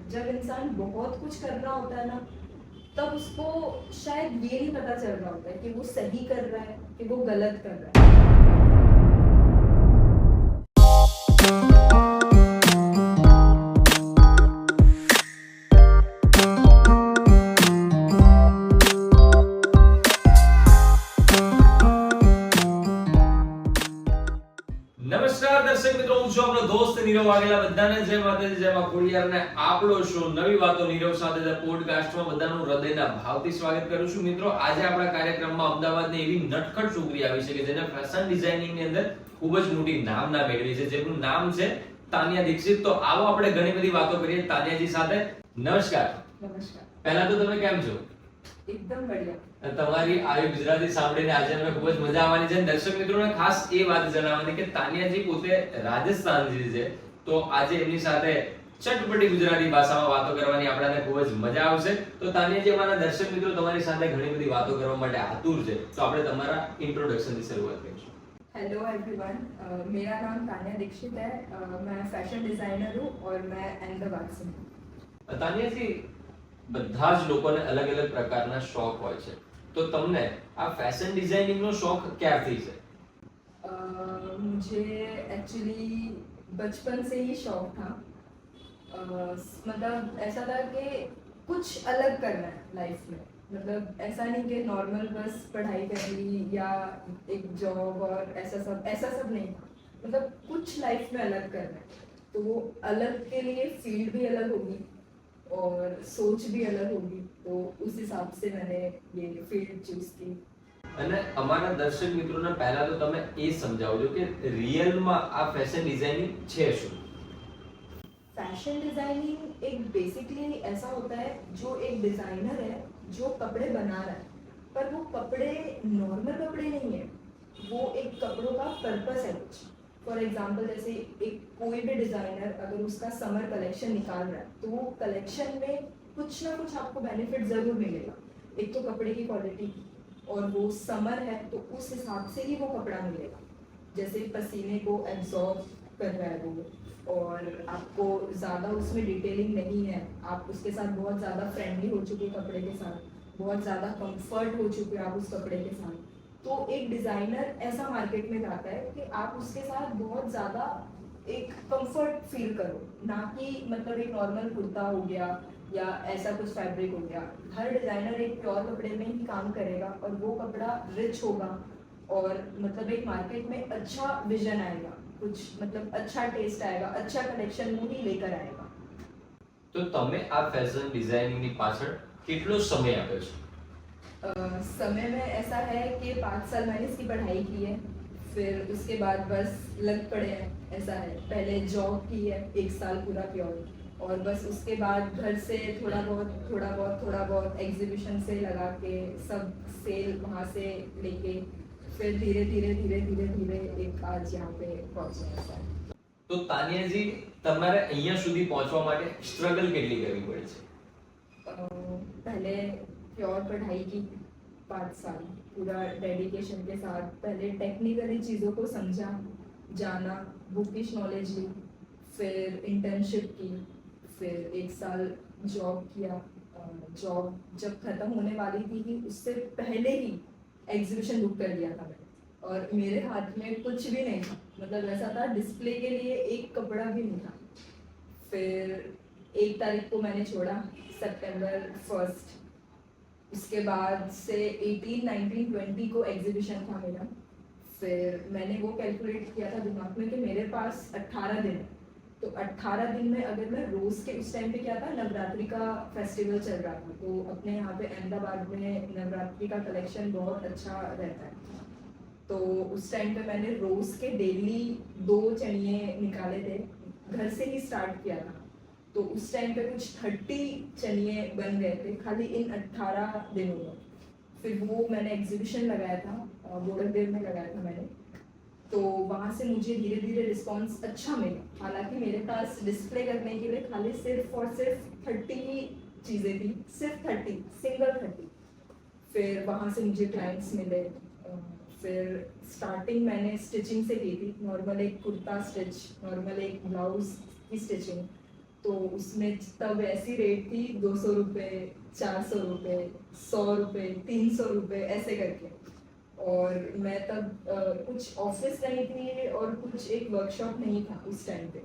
जब इंसान बहुत कुछ कर रहा होता है ना, तब उसको शायद ये नहीं पता चल रहा होता है कि वो सही कर रहा है कि वो गलत कर रहा है। નમસ્કાર દર્શક મિત્રો, હું છું આપણો દોસ્ત નીરવ વાઘેલા. બધાને જય માતાજી, જય માં ખોડિયાર. ને આપણો શો નવી વાતો નીરવ સાથે ધ પોડકાસ્ટમાં બધાનું હૃદયના ભાવથી સ્વાગત કરું છું. મિત્રો, આજે આપણા કાર્યક્રમમાં અમદાવાદની એવી નટખટ છોકરી આવી છે કે જેને ફેશન ડિઝાઇનિંગની અંદર ખૂબ જ મોટી નામના મેળવી છે, જેનું નામ છે તાનિયા દીક્ષિત. તો આવો આપણે ઘણી બધી વાતો કરીએ તાનિયાજી સાથે. નમસ્કાર. નમસ્કાર. પહેલા તો તમે કેમ છો? એકદમ બઢિયા. તમારી આવી ગુજરાતી સાંભળીને આજે અમને ખૂબ જ મજા આવવાની છે. દર્શક મિત્રોને ખાસ એ વાત જણાવવાની કે તાનિયાજી પોતે રાજસ્થાનથી છે, તો આજે એમની સાથે ચટપટી ગુજરાતી ભાષામાં વાતો કરવાની આપણને ખૂબ જ મજા આવશે. તો તાનિયાજી, અમારા દર્શક મિત્રો તમારી સાથે ઘણી બધી વાતો કરવા માટે આતુર છે, તો આપણે તમારા ઇન્ટ્રોડક્શનથી શરૂઆત કરીશું. हेलो एवरीवन, मेरा नाम तानिया दीक्षित है। मैं फैशन डिज़ाइनर हूँ और मैं अहमदाबाद से हूँ। તાનિયાજી, બધા જ લોકોને અલગ અલગ પ્રકારના શોખ હોય છે, તો તમને આ ફેશન ડિઝાઇનિંગનો શોખ ક્યારથી છે? मुझे एक्चुअली बचपन से ही शौक था। मतलब ऐसा था कि कुछ अलग करना है लाइफ में। मतलब ऐसा नहीं कि नॉर्मल बस पढ़ाई कर ली या एक जॉब और ऐसा सब नहीं था। मतलब कुछ लाइफ में अलग करना है, तो वो अलग के लिए फील्ड भी अलग होगी और सोच भी अलग होगी, तो उस हिसाब से मैंने ये फील्ड चूज की। અને અમારા દર્શક મિત્રોને પહેલા તો તમે એ સમજાવજો કે રિયલમાં આ ફેશન ડિઝાઇનિંગ છે શું? फैशन डिजाइनिंग एक बेसिकली ऐसा होता है जो एक डिजाइनर है जो कपड़े बना रहा है, पर वो कपड़े नॉर्मल कपड़े नहीं है, वो एक कपड़ों का पर्पस है कुछ। फॉर एग्जांपल, जैसे एक कोई भी डिजाइनर अगर उसका समर कलेक्शन निकाल रहा है, तो वो कलेक्शन में कुछ ना कुछ आपको बेनिफिट जरूर मिलेगा। एक तो कपड़े की क्वालिटी, और वो समर है तो उस हिसाब से ही वो कपड़ा मिलेगा। जैसे पसीने को एब्जॉर्ब कर रहा है वो, और आपको ज़्यादा उसमें डिटेलिंग नहीं है, आप उसके साथ बहुत ज़्यादा फ्रेंडली हो चुके कपड़े के साथ, बहुत ज़्यादा कंफर्ट हो चुके आप उस कपड़े के साथ, तो एक डिज़ाइनर ऐसा मार्केट में जाता है कि आप उसके साथ बहुत ज़्यादा एक कंफर्ट फील करो, ना कि मतलब एक नॉर्मल कुर्ता हो गया या ऐसा कुछ फैब्रिक हो गया। हर डिज़ाइनर एक प्योर कपड़े में ही काम करेगा और वो कपड़ा रिच होगा, और मतलब एक मार्केट में अच्छा विजन आएगा, कुछ मतलब अच्छा टेस्ट आएगा, अच्छा कलेक्शन वो ही लेकर आएगा। તો તમે આ ફેશન ડિઝાઇનિંગની પાછળ કેટલો સમય આપ્યો છે? समय में ऐसा है कि 5 साल मैंने इसकी पढ़ाई की है, फिर उसके बाद बस लग पड़े हैं, ऐसा है। पहले जॉब की है 1 साल पूरा प्योर, और बस उसके बाद घर से थोड़ा बहुत एग्जीबिशन से लगा के सब सेल वहाँ से लेके फिर धीरे धीरे एक आज यहाँ पे पहुँचे हैं सर। તો તાનિયાજી, તમારે અહીંયા સુધી પહોંચવા માટે સ્ટ્રગલ કેટલી કરવી પડી છે? पहले प्योर पढ़ाई की 5 साल पूरा डेडिकेशन के साथ, पहले टेक्निकली चीज़ों को समझा, जाना, बुकिश नॉलेज ली, फिर इंटर्नशिप की, फिर 1 साल जॉब किया। जॉब जब ख़त्म होने वाली थी उससे पहले ही एग्जीबिशन बुक कर लिया था मैंने, और मेरे हाथ में कुछ भी नहीं था। मतलब ऐसा था, डिस्प्ले के लिए एक कपड़ा भी नहीं था। फिर 1 तारीख को मैंने छोड़ा, सितंबर 1। उसके बाद से 18, 19, 20 को एग्जीबिशन था मेरा। फिर मैंने वो कैलकुलेट किया था दिमाग में कि मेरे पास 18 दिन है, तो 18 दिन में अगर मैं रोज़ के, उस टाइम पे क्या था, नवरात्रि का फेस्टिवल चल रहा था, तो अपने यहाँ पे अहमदाबाद में नवरात्रि का कलेक्शन बहुत अच्छा रहता है, तो उस टाइम पे मैंने रोज़ के डेली 2 चनिए निकाले थे, घर से ही स्टार्ट किया था। तो उस टाइम पे कुछ 30 चनिए बन गए थे खाली इन 18 दिनों में। फिर वो मैंने एग्जीबिशन लगाया था, बोडकदेव में लगाया था मैंने, तो वहाँ से मुझे धीरे धीरे रिस्पॉन्स अच्छा मिला। हालांकि मेरे पास डिस्प्ले करने के लिए खाली सिर्फ और सिर्फ 30 ही चीज़ें थी, सिर्फ 30, सिंगल 30। फिर वहाँ से मुझे क्लाइंट्स मिले। फिर स्टार्टिंग मैंने स्टिचिंग से की थी, नॉर्मल एक कुर्ता स्टिच, नॉर्मल एक ब्लाउज की स्टिचिंग। तो उसमें तब ऐसी रेट थी 200 रुपये, 400 रुपये, 100 रुपये, 300 रुपये ऐसे करके। और मैं तब कुछ ऑफिस नहीं थी और कुछ एक वर्कशॉप नहीं था उस टाइम पे।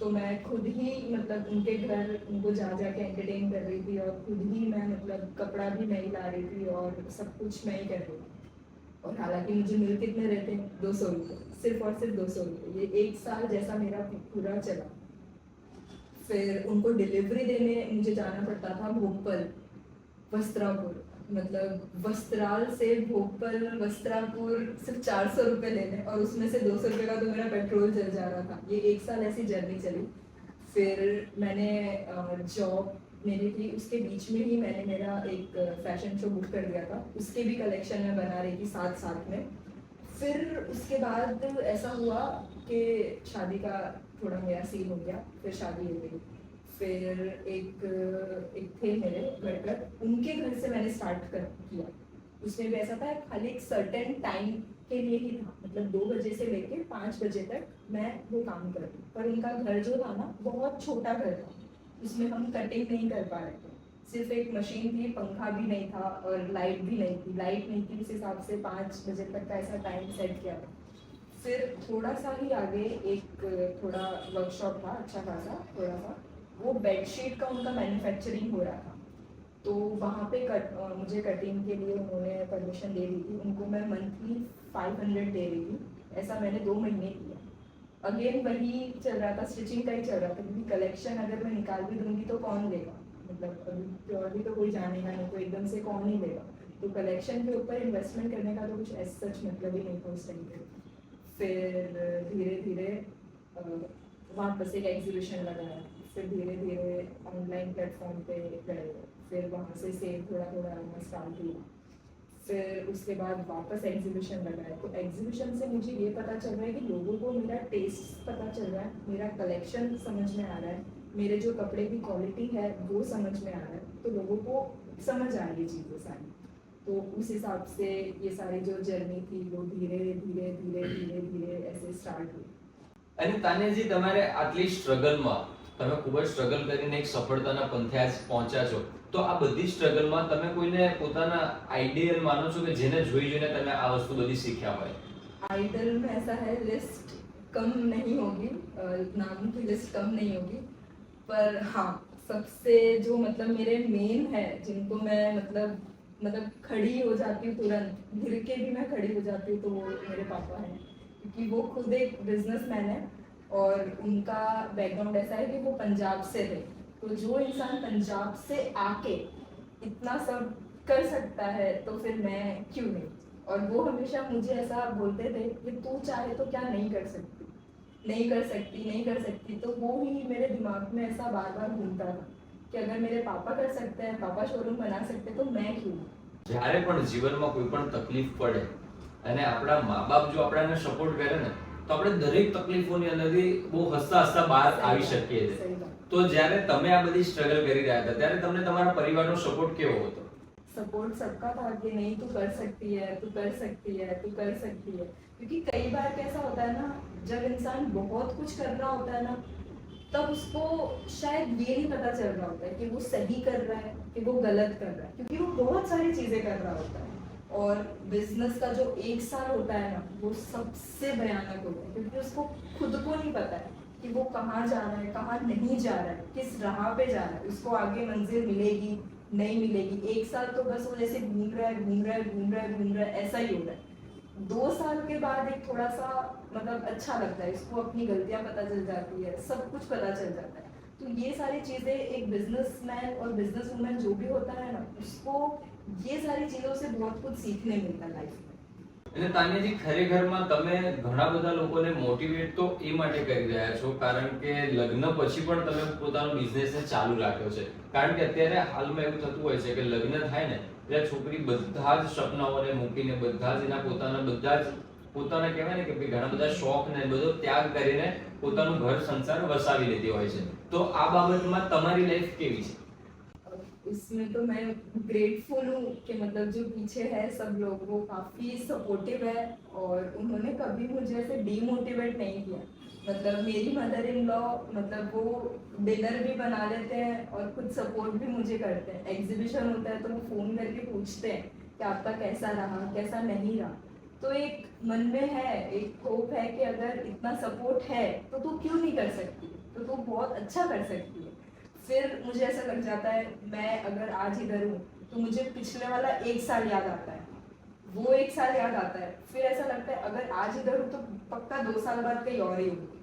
तो मैं खुद ही मतलब उनके घर उनको जा के एंटरटेन कर रही थी और खुद ही मैं मतलब कपड़ा भी मैं ही ला रही थी और सब कुछ मैं ही कर रही थी। और हालांकि मुझे मिल कितने रहते 200 रुपये, सिर्फ और सिर्फ 200 रुपये। ये 1 साल जैसा मेरा पूरा चला। फिर उनको डिलीवरी देने मुझे जाना पड़ता था भोपाल, वस्त्रापुर, मतलब वस्त्राल से भोपाल वस्त्रापुर सिर्फ 400 रुपये लेने, और उसमें से 200 रुपये का तो मेरा पेट्रोल जल जा रहा था। ये 1 साल ऐसी जर्नी चली। फिर मैंने जॉब मेरी थी, उसके बीच में ही मैंने मेरा एक फैशन शो बुक कर दिया था, उसके भी कलेक्शन मैं बना रही थी साथ साथ में। फिर उसके बाद ऐसा हुआ कि शादी का थोड़ा मेरा सीन हो गया, फिर शादी हो गई। फिर एक थे मेरे वर्कर, उनके घर से मैंने स्टार्ट कर किया। उसमें भी ऐसा था खाली एक सर्टेन टाइम के लिए ही था, मतलब 2 बजे से लेके 5 बजे तक मैं वो काम कर रही। पर उनका घर जो था ना बहुत छोटा घर था, उसमें हम कटिंग नहीं कर पा रहे थे। सिर्फ एक मशीन थी, पंखा भी नहीं था और लाइट भी नहीं थी। लाइट नहीं थी, इस हिसाब से 5 बजे तक का ऐसा टाइम सेट किया था। फिर थोड़ा सा ही आगे एक थोड़ा वर्कशॉप था अच्छा खासा, थोड़ा सा वो बेडशीट का उनका मैन्युफैक्चरिंग हो रहा था। तो वहाँ पे मुझे कटिंग के लिए उन्होंने परमिशन दे दी थी। उनको मैं मंथली 500 दे रही थी। ऐसा मैंने 2 महीने किया। अगेन वही चल रहा था, स्टिचिंग का ही चल रहा था, क्योंकि कलेक्शन अगर मैं निकाल भी दूंगी तो कौन लेगा, मतलब अभी प्योरली तो कोई जानेगा नहीं, तो एकदम से कौन ही लेगा। तो कलेक्शन के ऊपर इन्वेस्टमेंट करने का तो कुछ ऐसा सच मतलब ही नहीं था उस टाइम पे। फिर धीरे धीरे वापस एक एग्जीबिशन लगाया, फिर धीरे धीरे ऑनलाइन प्लेटफॉर्म पे गए, फिर वहाँ से सेल थोड़ा थोड़ा आना स्टार्ट हुआ। फिर उसके बाद वापस एग्जीबिशन लगाया। तो एग्जीबिशन से मुझे ये पता चल रहा है कि लोगों को मेरा टेस्ट पता चल रहा है, मेरा कलेक्शन समझ में आ रहा है, मेरे जो कपड़े की क्वालिटी है वो समझ में आ रहा है। तो लोगों को समझ आ रही चीज़ें सारी। तो उस हिसाब से ये सारी जो जर्नी थी वो धीरे धीरे धीरे धीरे धीरे ऐसे स्टार्ट हुई। અને તાનેજી તમારે આટલી સ્ટ્રગલમાં તમે ખૂબ જ સ્ટ્રગલ કરીને એક સફળતાના પંથે આજ પહોંચ્યા છો, તો આ બધી સ્ટ્રગલમાં તમે કોઈને પોતાના આઈડિયલ માનો છો કે જેને જોઈને તમે આ વસ્તુ બધી શીખ્યા હોય? आइडल में ऐसा है, लिस्ट कम नहीं होगी, नाम की लिस्ट कम नहीं होगी, पर हाँ सबसे जो मतलब मेरे मेन है जिनको मैं मतलब खड़ी हो जाती हूँ, तुरंत गिर के भी मैं खड़ी हो जाती हूँ, तो वो मेरे पापा हैं। क्योंकि वो खुद एक बिजनेसमैन है और उनका बैकग्राउंड ऐसा है कि वो पंजाब से थे। तो जो इंसान पंजाब से आके इतना सब कर सकता है तो फिर मैं क्यों नहीं। और वो हमेशा मुझे ऐसा बोलते थे कि तू चाहे तो क्या नहीं कर सकती, नहीं कर सकती, नहीं कर सकती। तो वो ही मेरे दिमाग में ऐसा बार बार घूमता था कि अगर मेरे पापा कर सकते हैं, पापा शोरूम बना सकते, तो मैं क्यों नहीं। જ્યારે પણ જીવનમાં કોઈ પણ તકલીફ પડે અને આપણા મા-બાપ જો આપણાને સપોર્ટ કરે ને, તો આપણે દરેક તકલીફોની અંદરથી બહુ હસતા હસતા બહાર આવી શકીએ છીએ. सही बात। તો જ્યારે તમે આ બધી સ્ટ્રગલ કરી રહ્યા હતા ત્યારે તમને તમારા પરિવારનો સપોર્ટ કેવો હતો? सपोर्ट सबका था कि नहीं तू कर सकती है, तू कर सकती है, तू कर सकती है। क्योंकि कई बार कैसा होता है ना, जब इंसान बहुत कुछ कर रहा होता है ना, तब उसको शायद ये नहीं पता चल रहा होता है कि वो सही कर रहा है कि वो गलत कर रहा है, क्योंकि वो बहुत सारी चीजें कर रहा होता है। और बिजनेस का जो 1 साल होता है ना, वो सबसे भयानक होता है, क्योंकि उसको खुद को नहीं पता है कि वो कहाँ जा रहा है, कहाँ नहीं जा रहा है, किस राह पे जा रहा है, उसको आगे मंजिल मिलेगी नहीं मिलेगी। 1 साल तो बस वो जैसे घूम रहा है घूम रहा है घूम रहा है घूम रहा है, ऐसा ही हो रहा है। 2 साल के बाद एक थोड़ा सा मतलब अच्छा लगता है, इसको अपनी गलतियां पता चल जाती है, सब कुछ पता चल जाता है। तो ये सारी चीजें एक बिजनेसमैन और बिजनेस वुमन जो भी होता है ना, उसको ये सारी चीजों से बहुत कुछ सीखने मिलता है लाइफ में। અને તાન્યાજી ખરેખરમાં તમે ઘણા બધા લોકોને મોટિવેટ તો એ માટે કરી રહ્યા છો કારણ કે લગ્ન પછી પણ તમે પોતાનો બિઝનેસને ચાલુ રાખ્યો છે. કારણ કે અત્યારે હાલમાં એવું થતું હોય છે કે લગ્ન થાય ને એટલે છોકરી બધા જ સપનાઓને મૂકીને બધા જ એના પોતાના કહેવાય ને કે ભાઈ ઘણા બધા શોખ ને બધો ત્યાગ કરીને પોતાનું ઘર સંસાર વસાવી લેતી હોય છે. તો આ બાબતમાં તમારી લાઈફ કેવી છે? इसमें तो मैं ग्रेटफुल हूँ कि मतलब जो पीछे है सब लोग वो काफ़ी सपोर्टिव है और उन्होंने कभी मुझे ऐसे डीमोटिवेट नहीं किया। मतलब मेरी मदर इन लॉ मतलब वो डिनर भी बना लेते हैं और खुद सपोर्ट भी मुझे करते हैं। एग्जीबिशन होता है तो वो फ़ोन करके पूछते हैं कि आपका कैसा रहा, कैसा नहीं रहा। तो एक मन में है, एक होप है कि अगर इतना सपोर्ट है तो तू क्यों नहीं कर सकती, तो तू बहुत अच्छा कर सकती है। फिर मुझे ऐसा लग जाता है, मैं अगर आज इधर हूँ तो मुझे पिछले वाला 1 साल याद आता है, वो 1 साल याद आता है। फिर ऐसा लगता है अगर आज इधर हूँ तो पक्का 2 साल बाद कहीं और ही होगी।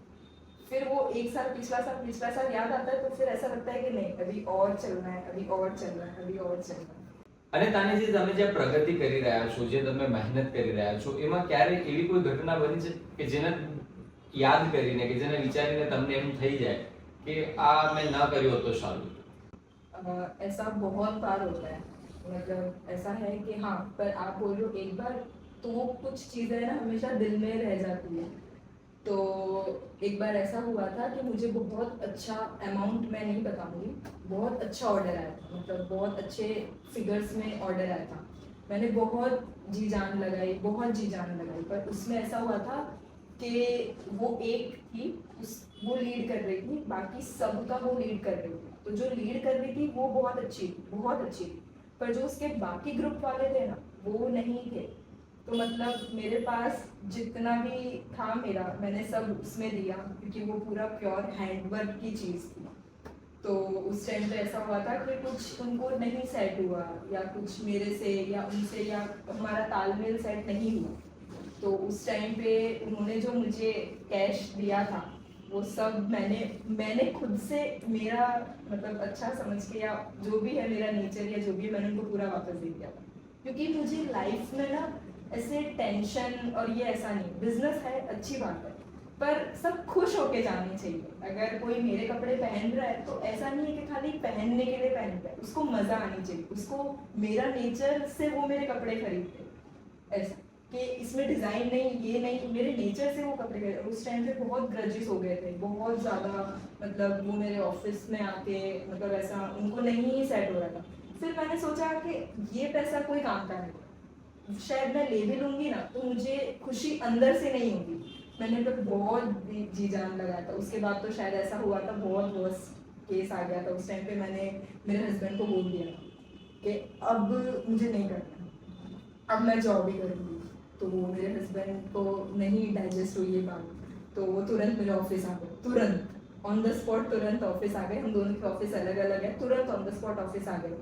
फिर वो 1 साल पिछला साल याद आता है तो फिर ऐसा लगता है कि नहीं, अभी और चलना है, अभी और चलना है, अभी और चलना है। અને તાનીજી તમે જે પ્રગતિ કરી રહ્યા છો, જે તમે મહેનત કરી રહ્યા છો, એમાં ક્યારે એવી કોઈ ઘટના બની છે કે જેને યાદ કરીને કે જેને વિચારીને તમને એમ થઈ જાય કે આ મેં ના કર્યો હોત તો સારું? ऐसा बहुत बार होता है। मतलब ऐसा है कि हाँ, पर आप बोल रहे हो एक बार, तो वो कुछ चीज़ें ना हमेशा दिल में रह जाती है। तो एक बार ऐसा हुआ था कि मुझे बहुत अच्छा अमाउंट, मैं नहीं बताऊंगी, बहुत अच्छा ऑर्डर आया था, मतलब बहुत अच्छे फिगर्स में ऑर्डर आया था। मैंने बहुत जी जान लगाई, बहुत जी जान लगाई, पर उसमें ऐसा हुआ था कि वो एक थी, वो लीड कर रही थी, बाकी सबका वो लीड कर रही थी। तो जो लीड कर रही थी वो बहुत अच्छी थी, बहुत अच्छी थी, पर जो उसके बाकी ग्रुप वाले थे ना, वो नहीं थे। तो मतलब मेरे पास जितना भी था मेरा, मैंने सब उसमें दिया, क्योंकि वो पूरा प्योर हैंडवर्क की चीज़ थी। तो उस टाइम पे ऐसा हुआ था कि कुछ उनको नहीं सेट हुआ, या कुछ मेरे से या उनसे या हमारा तालमेल सेट नहीं हुआ। तो उस टाइम पे उन्होंने जो मुझे कैश दिया था, वो सब मैंने खुद से, मेरा मतलब अच्छा समझ के या जो भी है मेरा नेचर या जो भी है, मैंने उनको पूरा वापस दे दिया था। क्योंकि मुझे लाइफ में ना ऐसे टेंशन और ये ऐसा नहीं, बिजनेस है अच्छी बात है, पर सब खुश होके जाने चाहिए। अगर कोई मेरे कपड़े पहन रहा है तो ऐसा नहीं है कि खाली पहनने के लिए पहन रहा है, उसको मजा आनी चाहिए, उसको मेरा नेचर से वो मेरे कपड़े खरीदते, ऐसा कि इसमें डिजाइन नहीं, ये नहीं, मेरे नेचर से वो कपड़े खरीदते। उस टाइम पे बहुत ग्रजेस हो गए थे, बहुत ज्यादा। मतलब वो मेरे ऑफिस में आके मतलब ऐसा उनको नहीं सेट हो रहा था। फिर मैंने सोचा कि ये पैसा कोई काम का नहीं, शायद मैं ले भी लूंगी ना तो मुझे खुशी अंदर से नहीं होगी। मैंने तो बहुत जी जान लगाया था। उसके बाद तो शायद ऐसा हुआ था, बहुत वर्स्ट केस आ गया था। उस टाइम पे मैंने मेरे हस्बैंड को बोल दिया कि अब मुझे नहीं करना, अब मैं जॉब ही करूँगी। तो वो मेरे हस्बैंड को नहीं डाइजेस्ट हुई ये बात, तो वो तुरंत मेरे ऑफिस आ गए, तुरंत ऑन द स्पॉट तुरंत ऑफिस आ गए। हम दोनों के ऑफिस अलग अलग है, तुरंत ऑन द स्पॉट ऑफिस आ गए।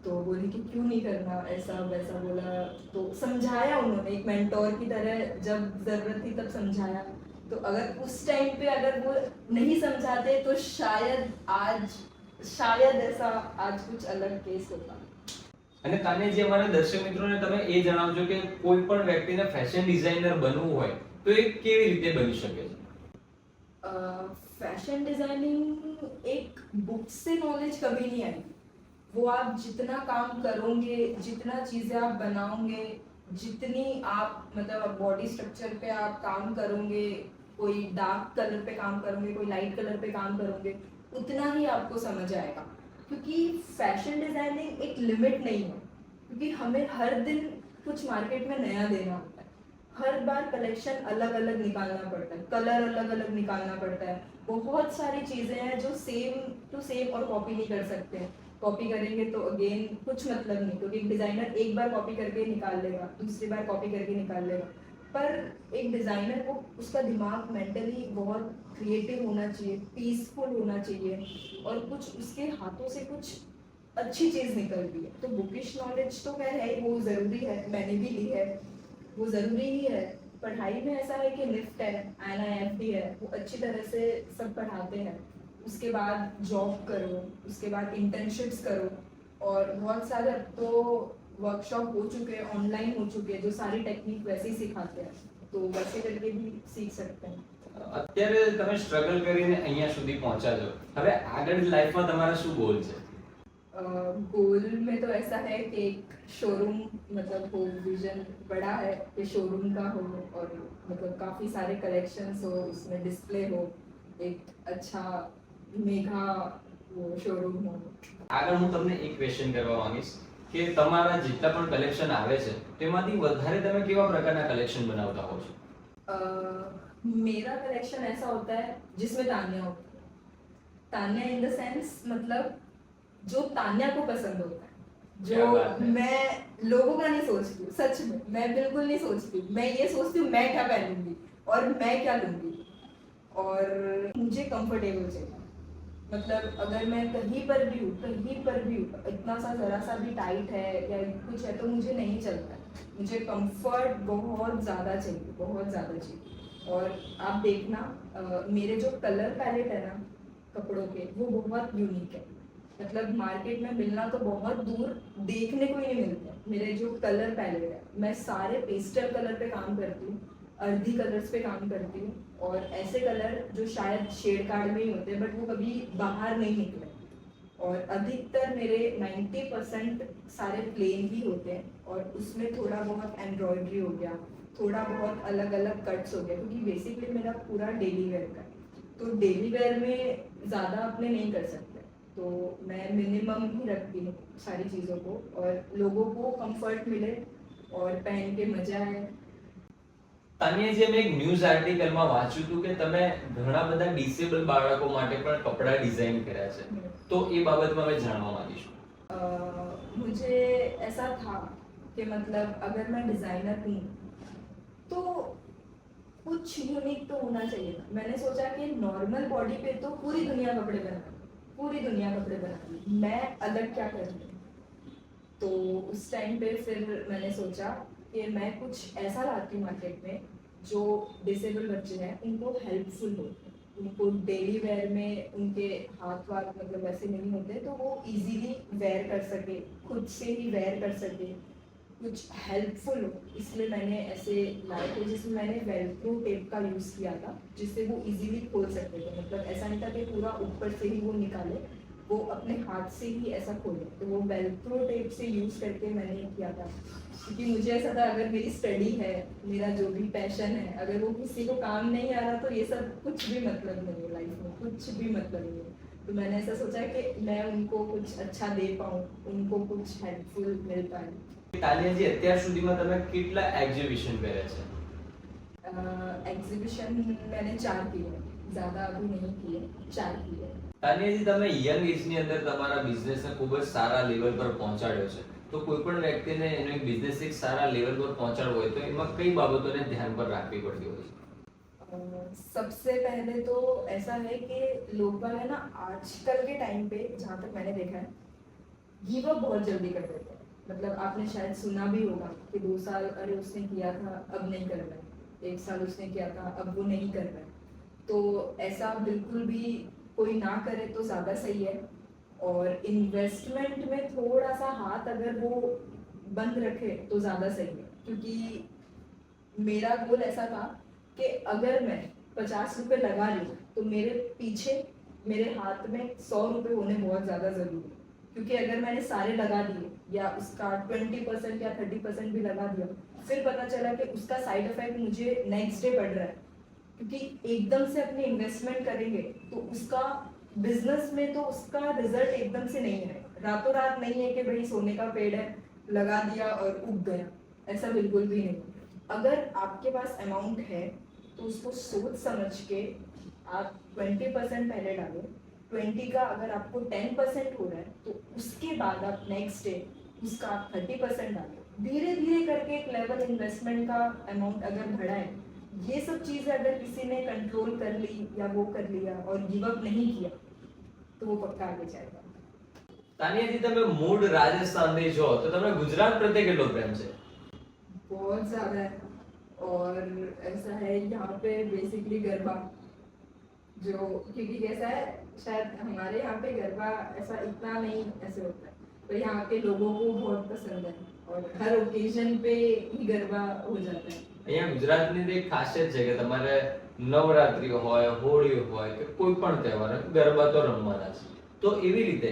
तो बोली कि क्यों नहीं करना, ऐसा वैसा बोला। तो समझाया उन्होंने एक मेंटोर की तरह, जब जरूरत थी तब समझाया। तो अगर उस टाइम पे अगर वो नहीं समझाते तो शायद ऐसा आज कुछ अलग केस होता। અને તાનેજી અમારા દર્શક મિત્રોને તમે એ જણાવજો કે કોઈ પણ વ્યક્તિને ફેશન ડિઝાઇનર બનવું હોય તો એ કેવી રીતે બની શકે છે? फैशन डिजाइनिंग एक बुक से नॉलेज कभी नहीं आई। वो आप जितना काम करोगे, जितना चीज़ें आप बनाओगे, जितनी आप मतलब बॉडी स्ट्रक्चर पे आप काम करोगे, कोई डार्क कलर पे काम करोगे, कोई लाइट कलर पे काम करोगे, उतना ही आपको समझ आएगा। क्योंकि फैशन डिजाइनिंग एक लिमिट नहीं है, क्योंकि हमें हर दिन कुछ मार्केट में नया देना होता है। हर बार कलेक्शन अलग अलग निकालना पड़ता है, कलर अलग अलग निकालना पड़ता है। बहुत सारी चीज़ें हैं जो सेम टू सेम और कॉपी नहीं कर सकते हैं। कॉपी करेंगे तो अगेन कुछ मतलब नहीं, क्योंकि एक डिज़ाइनर एक बार कॉपी करके निकाल लेगा, दूसरी बार कॉपी करके निकाल लेगा। पर एक डिज़ाइनर को उसका दिमाग मेंटली बहुत क्रिएटिव होना चाहिए, पीसफुल होना चाहिए, और कुछ उसके हाथों से कुछ अच्छी चीज़ निकलती है। तो बुकिश नॉलेज तो खैर है, वो ज़रूरी है, मैंने भी ली है, वो ज़रूरी ही है। पढ़ाई में ऐसा है कि निफ्ट है, NIFT है, वो अच्छी तरह से सब पढ़ाते हैं। उसके बाद जॉब करो, उसके बाद इंटर्नशिप्स करो, और बहुत सारे अब तो वर्कशॉप हो चुके हैं, ऑनलाइन हो चुके हैं, जो सारी टेक्निक वैसे ही सिखाते हैं, तो वैसे करके भी सीख सकते हैं। અત્યારે તમે સ્ટ્રગલ કરીને અહીંયા સુધી પહોંચ્યા છો, હવે આગળ લાઈફમાં તમારા શું ગોલ છે? गोल में तो ऐसा है कि एक शोरूम मतलब हो, विजन बड़ा है कि शोरूम का हो, और मतलब काफ़ी सारे कलेक्शंस हो, उसमें डिस्प्ले हो, एक अच्छा मेगा वो शोरूम हो। આગળ હું તમને એક ક્વેશ્ચન કરવા માંગીશ કે તમારા જેટલા પણ કલેક્શન આવે છે તેમાંથી વધારે તમે કેવા પ્રકારના કલેક્શન બનાવતા હો છો? मेरा कलेक्शन ऐसा होता है जिसमें तान्या होती है। तान्या इन द सेंस मतलब जो तान्या को पसंद होता है, क्या जो बात है। मैं लोगों का नहीं सोचती हूँ, सच में मैं बिल्कुल नहीं सोचती हूँ। मैं ये सोचती हूँ मैं क्या पहनूंगी और मैं क्या लूंगी, और मुझे कंफर्टेबल चाहिए। मतलब अगर मैं कहीं पर भी हूँ, कहीं पर भी हूँ, इतना सा जरा सा भी टाइट है या कुछ है तो मुझे नहीं चलता है। मुझे कंफर्ट बहुत ज़्यादा चाहिए, बहुत ज़्यादा चाहिए। और आप देखना मेरे जो कलर पैलेट है ना कपड़ों के, वो बहुत यूनिक है। मतलब मार्केट में मिलना तो बहुत दूर, देखने को ही नहीं मिलता। मेरे जो कलर पैलेट है, मैं सारे पेस्टल कलर पे काम करती हूँ, अर्धी कलर्स पे काम करती हूँ, और ऐसे कलर जो शायद शेड कार्ड में ही होते हैं बट वो कभी बाहर नहीं निकले। और अधिकतर मेरे 90% सारे प्लेन ही होते हैं, और उसमें थोड़ा बहुत एम्ब्रॉयडरी हो गया, थोड़ा बहुत अलग अलग कट्स हो गया, क्योंकि बेसिकली मेरा पूरा डेली वेयर का है। तो डेली वेयर में ज़्यादा अपने नहीं कर सकते, तो मैं मिनिमम ही रखती हूँ सारी चीज़ों को, और लोगों को कंफर्ट मिले और पहन के मजा आए। તાનિયાજી, મેં એક ન્યૂઝ આર્ટિકલમાં વાંચ્યું હતું કે તમે ઘણા બધા ડિસેબલ બાળકો માટે પણ કપડા ડિઝાઇન કર્યા છે, તો એ બાબતમાં અમે જાણવા માંગીશું। मुझे ऐसा था कि मतलब अगर मैं डिज़ाइनर हूँ तो कुछ यूनिक तो होना चाहिए था। मैंने सोचा कि नॉर्मल बॉडी पे तो पूरी दुनिया कपड़े बना, पूरी दुनिया कपड़े बनाती, मैं अलग क्या कर रही हूँ। तो उस टाइम पे फिर मैंने सोचा कि मैं कुछ ऐसा लाती हूँ मार्केट में जो डिसेबल बच्चे हैं उनको हेल्पफुल हो, उनको डेली वेयर में उनके हाथ वाथ मतलब वैसे नहीं होते तो वो इजीली वेयर कर सके, खुद से ही वेयर कर सके, कुछ हेल्पफुल हो। इसलिए मैंने ऐसे लाए थे जिसमें मैंने वेल्क्रो टेप का यूज़ किया था, जिससे वो इजीली खोल सकते थे। मतलब ऐसा नहीं था कि पूरा ऊपर से ही वो निकाले, वो अपने हाथ से ही ऐसा खोले। तो वो वेल्क्रो टेप से यूज़ करके मैंने किया था, क्योंकि मुझे ऐसा था अगर मेरी स्टडी है, मेरा जो भी पैशन है, अगर वो किसी को काम नहीं आ रहा तो ये सब कुछ भी मतलब नहीं है, लाइफ में कुछ भी मतलब नहीं है। तो मैंने ऐसा सोचा कि मैं उनको कुछ अच्छा दे पाऊँ, उनको कुछ हेल्पफुल मिल पाए। તાનિયાજી, અત્યાર સુધીમાં તમે કેટલા એક્ઝિબિશન કર્યા છે? एग्जीबिशन मैंने 4 किए हैं, ज़्यादा अभी नहीं किए, 4 किए। તાનિયાજી, તમે યંગ એજની અંદર તમારા બિઝનેસને ખૂબ જ સારા લેવલ પર પહોંચાડ્યો છે, તો કોઈ પણ વ્યક્તિને એનો એક બિઝનેસ એક સારા લેવલ પર પહોંચાડવો હોય તો એમાં કઈ બાબતોને ધ્યાન પર રાખવી પડતી હોય છે? सबसे पहले तो ऐसा है कि लोग बाग है ना आजकल के टाइम पे, जहाँ तक मैंने देखा है, गिव अप बहुत जल्दी कर देते हैं। मतलब आपने शायद सुना भी होगा कि 2 साल अरे उसने किया था अब नहीं कर रहा है, 1 साल उसने किया था अब वो नहीं कर रहा है। तो ऐसा बिल्कुल भी कोई ना करे तो ज़्यादा सही है। और इन्वेस्टमेंट में थोड़ा सा हाथ अगर वो बंद रखे तो ज़्यादा सही है, क्योंकि मेरा गोल ऐसा था कि अगर मैं 50 रुपये लगा रही हूँ तो मेरे पीछे मेरे हाथ में 100 रुपये होने बहुत ज़्यादा ज़रूरी है। क्योंकि अगर मैंने सारे लगा दिए या उसका 20% या 30% भी लगा दिया, फिर पता चला कि उसका साइड इफेक्ट मुझे नेक्स्ट डे पड़ रहा है। क्योंकि एकदम से अपनी इन्वेस्टमेंट करेंगे तो उसका बिजनेस में तो उसका रिजल्ट एकदम से नहीं है, रातों रात नहीं है कि भाई सोने का पेड़ है लगा दिया और उग गया, ऐसा बिल्कुल भी नहीं। अगर आपके पास अमाउंट है तो उसको सोच समझ के आप 20% पहले डालो, 20 का अगर आपको 10% हो रहा है तो उसके बाद आप नेक्स्ट डे उसका आप 30% डालो। धीरे धीरे करके एक लेवल इन्वेस्टमेंट का अमाउंट अगर बढ़ाए, ये सब चीज़ें अगर किसी ने कंट्रोल कर ली या वो कर लिया और गिव अप नहीं किया तो वो पक्का आगे जाएगा। તાનિયાજી, તમે મૂળ રાજસ્થાનથી છો તો તમને ગુજરાત પ્રત્યે કેટલો પ્રેમ છે? बहुत ज़्यादा है। और ऐसा है यहाँ पे बेसिकली गरबा, जो क्योंकि कैसा है शायद हमारे यहाँ पे गरबा ऐसा इतना नहीं ऐसे होता है, तो यहाँ के लोगों को बहुत पसंद है और हर ओकेजन पे ही गरबा हो जाता है। અહીંયા ગુજરાતની તો એક ખાસિયત છે કે તમારે નવરાત્રી હોય, હોળી હોય કે કોઈ પણ તહેવાર હોય, ગરબા તો રમવાના છે। તો એવી રીતે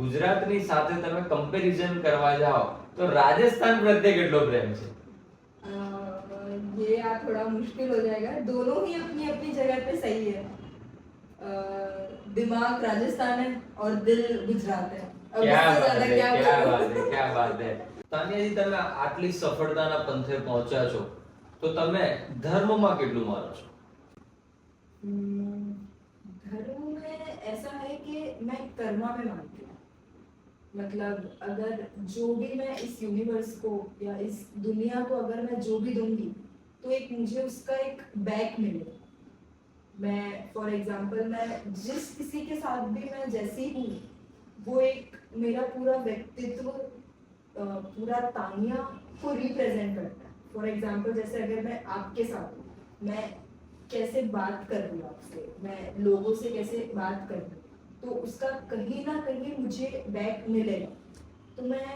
ગુજરાતની સાથે તમે કમ્પેરિઝન કરવા જાઓ તો રાજસ્થાન પ્રત્યે કેટલો પ્રેમ છે? ये यार थोड़ा मुश्किल हो जाएगा, दोनों ही अपनी अपनी जगह पे सही है। दिमाग राजस्थान है और दिल गुजरात है। अब क्या इससे बात ज्यादा है, क्या क्या बोलूं? बात है, क्या बात है। તાનિયાજી, તમે આટલી સફળતાના પંથે પહોંચ્યા છો તો તમે ધર્મમાં કેટલું માનો છો? धर्म में ऐसा है कि मैं कर्मा में मानती हूँ। मतलब अगर जो भी मैं इस यूनिवर्स को या इस दुनिया को अगर मैं जो भी दूंगी तो एक मुझे उसका एक बैक मिलेगा। मैं फॉर एग्जांपल मैं जिस किसी के साथ भी मैं जैसी हूँ वो एक मेरा पूरा व्यक्तित्व पूरा तानिया को रिप्रेजेंट करता है। फॉर एग्जांपल जैसे अगर मैं आपके साथ हूँ, मैं कैसे बात कर रही हूँ आपसे, मैं लोगों से कैसे बात कर रही हूँ, तो उसका कहीं ना कहीं मुझे बैक मिलेगा। तो मैं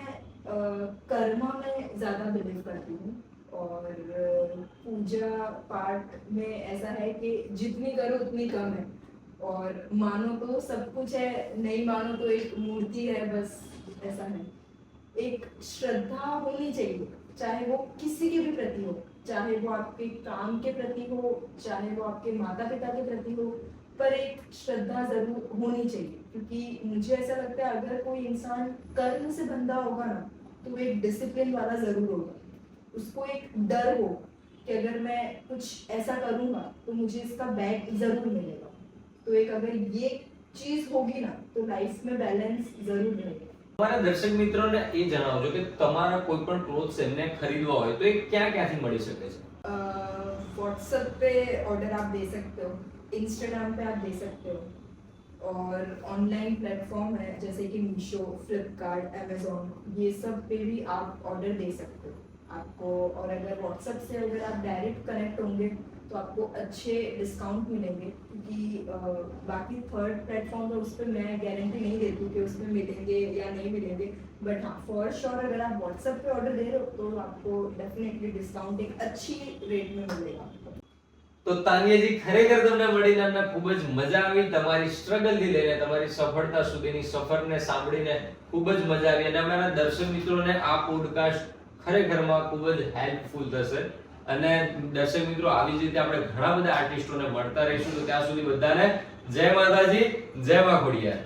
कर्मा में ज़्यादा बिलीव करती हूँ। और पूजा पाठ में ऐसा है कि जितनी करो उतनी कम है। और मानो तो सब कुछ है, नहीं मानो तो एक मूर्ति है, बस ऐसा है। एक श्रद्धा होनी चाहिए, चाहे वो किसी के भी प्रति हो, चाहे वो आपके काम के प्रति हो, चाहे वो आपके माता पिता के प्रति हो, पर एक श्रद्धा जरूर होनी चाहिए। क्योंकि मुझे ऐसा लगता है अगर कोई इंसान कर्म से बंधा होगा ना तो वो एक डिसिप्लिन वाला जरूर होगा। उसको एक डर हो कि अगर मैं कुछ ऐसा करूंगा तो मुझे इसका बैक जरूर मिलेगा। तो एक अगर ये चीज होगी ना तो लाइफ में बैलेंस जरूर रहेगा। અમારા દર્શક મિત્રોને એ જણાવજો કે તમારા કોઈ પણ ક્લોથ્સ એમને ખરીદવા હોય તો એ ક્યાંથી મળી શકે છે? व्हाट्सएप पे ऑर्डर आप दे सकते हो, इंस्टाग्राम पे आप दे सकते हो, और ऑनलाइन प्लेटफॉर्म है जैसे कि मीशो, फ्लिपकार्ट, अमेजोन, ये सब पे भी आप ऑर्डर दे सकते हो आपको। और अगर व्हाट्सएप से अगर आप डायरेक्ट कनेक्ट होंगे तो आपको अच्छे डिस्काउंट मिलेंगे। क्योंकि बाकी थर्ड प्लेटफॉर्म है उस पर मैं गारंटी नहीं देती हूँ कि उसमें मिलेंगे या नहीं मिलेंगे, बट हाँ फॉर श्योर अगर आप व्हाट्सएप पे ऑर्डर दे रहे हो तो आपको डेफिनेटली डिस्काउंट एक अच्छी रेट में मिलेगा। તો તાનિયાજી ખરેખર તમને મળીને અમને ખૂબ જ મજા આવી, તમારી સ્ટ્રગલ થી લઈને તમારી સફળતા સુધીની સફરને સાંભળીને ખૂબ જ મજા આવી અને અમારા દર્શક મિત્રોને આ પોડકાસ્ટ ખરેખરમાં ખૂબ જ હેલ્પફુલ થશે। અને દર્શક મિત્રો આવી જ રીતે આપણે ઘણા બધા આર્ટિસ્ટોને મળતા રહીશું, તો ત્યાં સુધી બધાને જય માતાજી, જય મા ખોડિયાર।